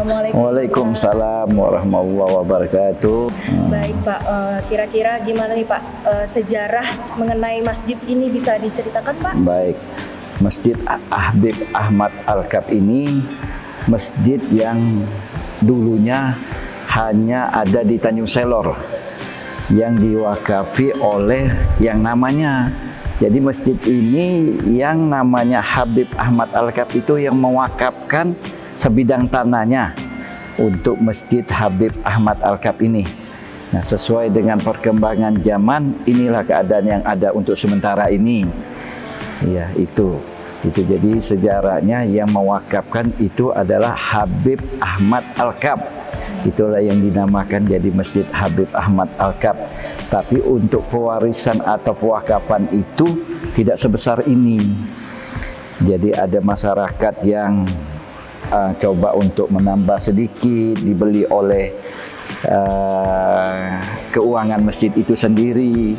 Assalamualaikum. Waalaikumsalam warahmatullahi wabarakatuh. Baik Pak, kira-kira gimana nih Pak sejarah mengenai masjid ini bisa diceritakan Pak? Baik, Masjid Habib Ahmad Al-Kab ini masjid yang dulunya hanya ada di Tanjung Selor yang diwakafi oleh yang namanya. Jadi masjid ini yang namanya Habib Ahmad Al-Kab itu yang mewakafkan sebidang tanahnya untuk Masjid Habib Ahmad Al-Kab ini. Nah, sesuai dengan perkembangan zaman, inilah keadaan yang ada untuk sementara ini. Ya, itu. Jadi sejarahnya yang mewakafkan itu adalah Habib Ahmad Al-Kab. Itulah yang dinamakan jadi Masjid Habib Ahmad Al-Kab. Tapi untuk pewarisan atau pewakapan itu tidak sebesar ini. Jadi ada masyarakat yang coba untuk menambah sedikit, dibeli oleh keuangan masjid itu sendiri.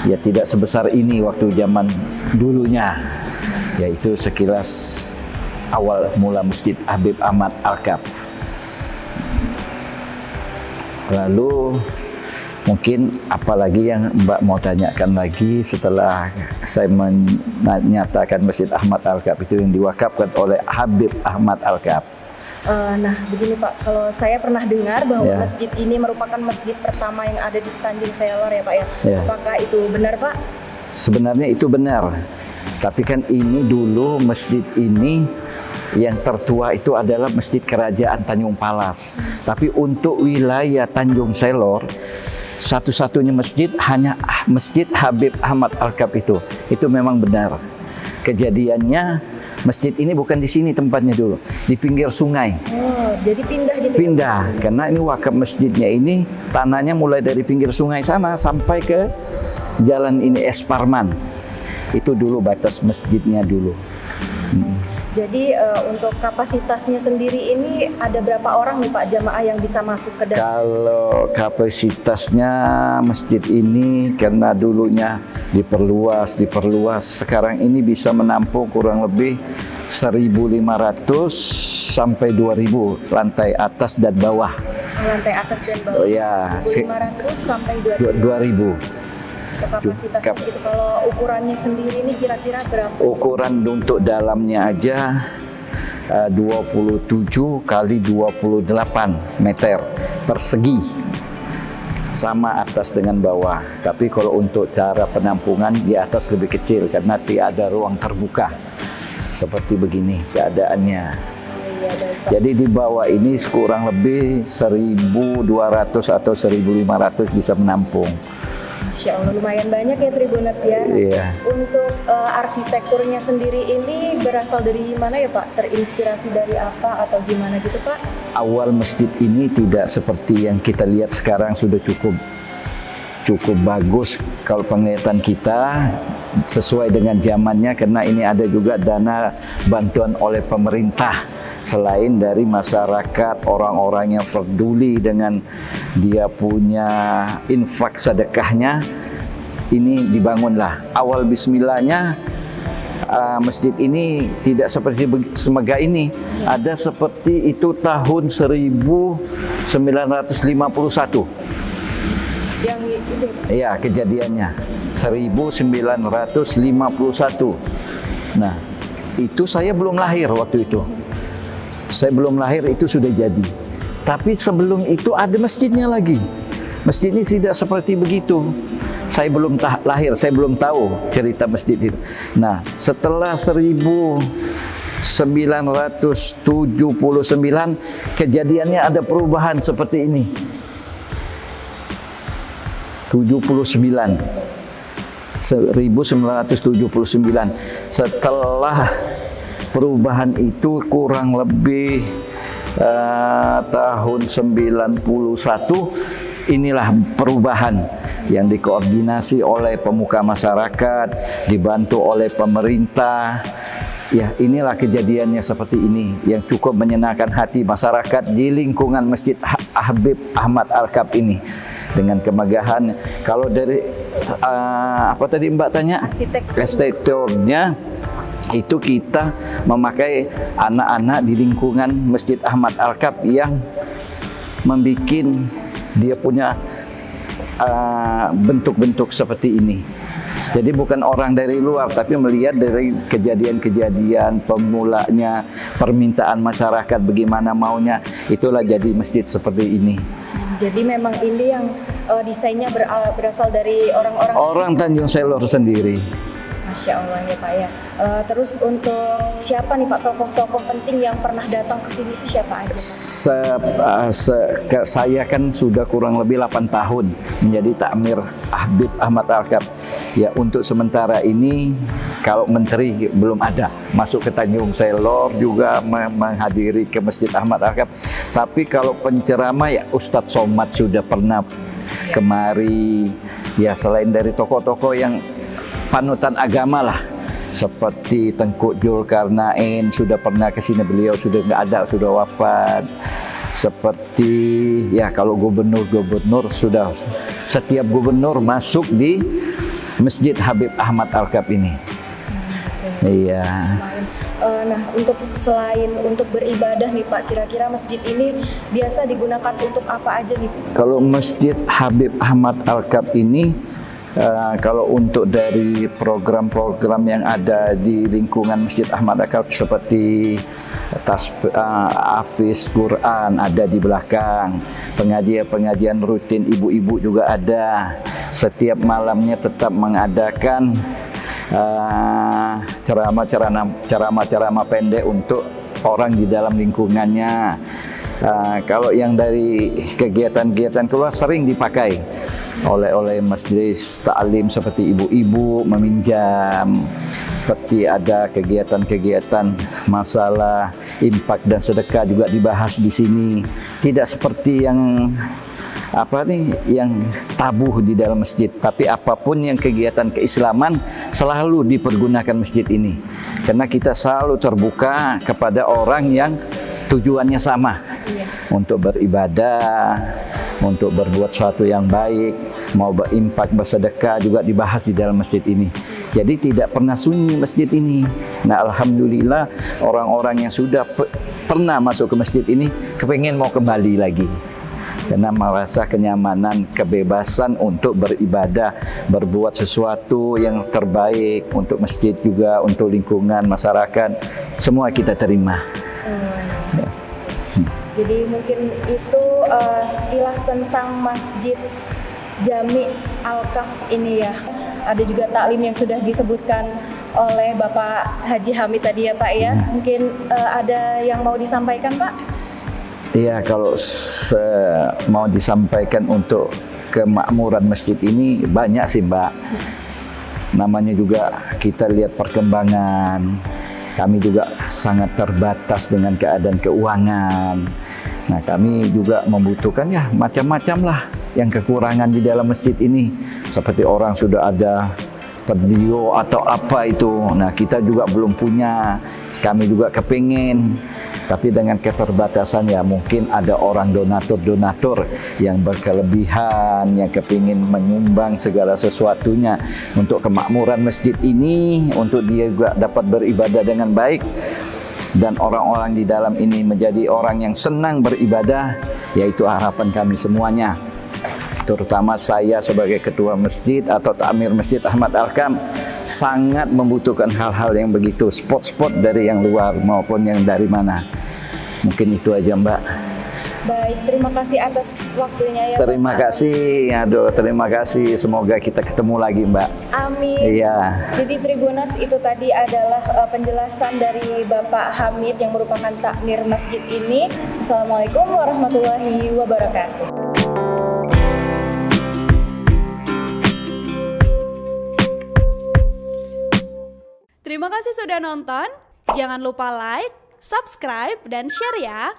Ya tidak sebesar ini waktu zaman dulunya. Yaitu sekilas awal mula Masjid Habib Ahmad Al-Kab. Lalu mungkin apalagi yang Mbak mau tanyakan lagi setelah saya menyatakan Masjid Ahmad Al-Kab itu yang diwakafkan oleh Habib Ahmad Al-Kab. Nah begini Pak, kalau saya pernah dengar bahwa masjid ini merupakan masjid pertama yang ada di Tanjung Selor ya Pak ya. Apakah itu benar Pak? Sebenarnya itu benar. Tapi kan ini dulu masjid ini yang tertua itu adalah Masjid Kerajaan Tanjung Palas. Tapi untuk wilayah Tanjung Selor, satu-satunya masjid hanya Masjid Habib Ahmad Al-Kab itu. Itu memang benar. Kejadiannya masjid ini bukan di sini tempatnya dulu, di pinggir sungai. Oh, jadi pindah gitu. Pindah, karena ini wakaf masjidnya ini tanahnya mulai dari pinggir sungai sana sampai ke jalan ini Es Parman. Itu dulu batas masjidnya dulu. Jadi untuk kapasitasnya sendiri ini ada berapa orang nih Pak jamaah yang bisa masuk ke dalam? Kalau kapasitasnya masjid ini karena dulunya diperluas, sekarang ini bisa menampung kurang lebih 1.500 sampai 2.000 lantai atas dan bawah. Lantai atas dan bawah. Ya, 1.500 sampai 2.000. Untuk kapasitasnya gitu. Kalau ukurannya sendiri ini kira-kira berapa? Ukuran untuk dalamnya aja 27 kali 28 meter persegi, sama atas dengan bawah. Tapi kalau untuk cara penampungan di atas lebih kecil karena tidak ada ruang terbuka. Seperti begini keadaannya. Jadi di bawah ini kurang lebih 1.200 atau 1.500 bisa menampung. Masya Allah, lumayan banyak ya Tribuners ya. Iya. Untuk arsitekturnya sendiri ini berasal dari mana ya Pak? Terinspirasi dari apa atau gimana gitu Pak? Awal masjid ini tidak seperti yang kita lihat sekarang, sudah cukup bagus kalau penglihatan kita sesuai dengan zamannya, karena ini ada juga dana bantuan oleh pemerintah. Selain dari masyarakat, orang-orang yang peduli dengan dia punya infak sedekahnya, ini dibangunlah. Awal bismillahnya masjid ini tidak seperti semega ini. Ada seperti itu tahun 1951. Yang itu? Ya, kejadiannya 1951. Nah, itu saya belum lahir waktu itu. Saya belum lahir itu sudah jadi. Tapi sebelum itu ada masjidnya lagi. Masjid ini tidak seperti begitu. Saya belum lahir, saya belum tahu cerita masjid itu. Nah, setelah 1979 kejadiannya ada perubahan seperti ini. 1979. Setelah perubahan itu kurang lebih tahun 91, inilah perubahan yang dikoordinasi oleh pemuka masyarakat, dibantu oleh pemerintah. Ya, inilah kejadiannya seperti ini yang cukup menyenangkan hati masyarakat di lingkungan Masjid Habib Ahmad Al-Kab ini. Dengan kemegahan, kalau dari apa tadi Mbak tanya? Arsitekturnya itu kita memakai anak-anak di lingkungan Masjid Ahmad Alkaf yang membuat dia punya bentuk-bentuk seperti ini. Jadi bukan orang dari luar, tapi melihat dari kejadian-kejadian pemulanya, permintaan masyarakat bagaimana maunya, itulah jadi masjid seperti ini. Jadi memang ini yang desainnya berasal dari orang-orang Tanjung Selor sendiri. Masya Allah ya Pak ya. Terus untuk siapa nih Pak tokoh-tokoh penting yang pernah datang ke sini itu siapa aja? Saya kan sudah kurang lebih 8 tahun menjadi takmir Habib Ahmad Alkaf. Ya untuk sementara ini kalau menteri belum ada masuk ke Tanjung Selor juga menghadiri ke Masjid Ahmad Alkaf. Tapi kalau penceramah ya Ustadz Somad sudah pernah kemari. Ya selain dari tokoh-tokoh yang panutan agama lah, seperti Tengku Zulkarnain sudah pernah ke sini, beliau sudah nggak ada, sudah wafat. Seperti ya kalau gubernur sudah setiap gubernur masuk di Masjid Habib Ahmad Alkaf ini. Iya. Nah, selain untuk beribadah nih Pak, kira-kira masjid ini biasa digunakan untuk apa aja nih Pak? Kalau Masjid Habib Ahmad Alkaf ini kalau untuk dari program-program yang ada di lingkungan Masjid Ahmad Alkaf seperti Hafiz Quran ada di belakang, pengajian rutin ibu-ibu juga ada. Setiap malamnya tetap mengadakan ceramah-ceramah pendek untuk orang di dalam lingkungannya. Kalau yang dari kegiatan-kegiatan keluar sering dipakai oleh majelis taklim seperti ibu-ibu meminjam, seperti ada kegiatan-kegiatan masalah infak dan sedekah juga dibahas di sini. Tidak seperti yang yang tabu di dalam masjid, tapi apapun yang kegiatan keislaman selalu dipergunakan masjid ini, karena kita selalu terbuka kepada orang yang tujuannya sama, untuk beribadah, untuk berbuat sesuatu yang baik, mau berimpak, bersedekah juga dibahas di dalam masjid ini. Jadi tidak pernah sunyi masjid ini. Nah alhamdulillah orang-orang yang sudah pernah masuk ke masjid ini kepengen mau kembali lagi, karena merasa kenyamanan, kebebasan untuk beribadah, berbuat sesuatu yang terbaik untuk masjid juga, untuk lingkungan masyarakat, semua kita terima. Ya. Jadi mungkin itu sekilas tentang Masjid Jami Alkaf ini ya. Ada juga taklim yang sudah disebutkan oleh Bapak Haji Hamid tadi ya Pak ya. Mungkin ada yang mau disampaikan Pak? Iya, kalau mau disampaikan untuk kemakmuran masjid ini banyak sih Mbak. Namanya juga kita lihat perkembangan. Kami juga sangat terbatas dengan keadaan keuangan. Nah, kami juga membutuhkan ya macam-macam lah yang kekurangan di dalam masjid ini. Seperti orang sudah ada video atau apa itu. Nah, kita juga belum punya. Kami juga kepingin. Tapi dengan keterbatasan ya mungkin ada orang donatur-donatur yang berkelebihan, yang kepingin menyumbang segala sesuatunya untuk kemakmuran masjid ini, untuk dia juga dapat beribadah dengan baik. Dan orang-orang di dalam ini menjadi orang yang senang beribadah, yaitu harapan kami semuanya. Terutama saya sebagai ketua masjid atau takmir Masjid Ahmad Alkaf sangat membutuhkan hal-hal yang begitu, spot-spot dari yang luar maupun yang dari mana. Mungkin itu aja Mbak. Baik, terima kasih atas waktunya ya. Terima kasih, terima kasih. Semoga kita ketemu lagi Mbak. Amin. Iya. Jadi Tribuners, itu tadi adalah penjelasan dari Bapak Hamid yang merupakan takmir masjid ini. Assalamualaikum warahmatullahi wabarakatuh. Terima kasih sudah nonton. Jangan lupa like, subscribe, dan share ya.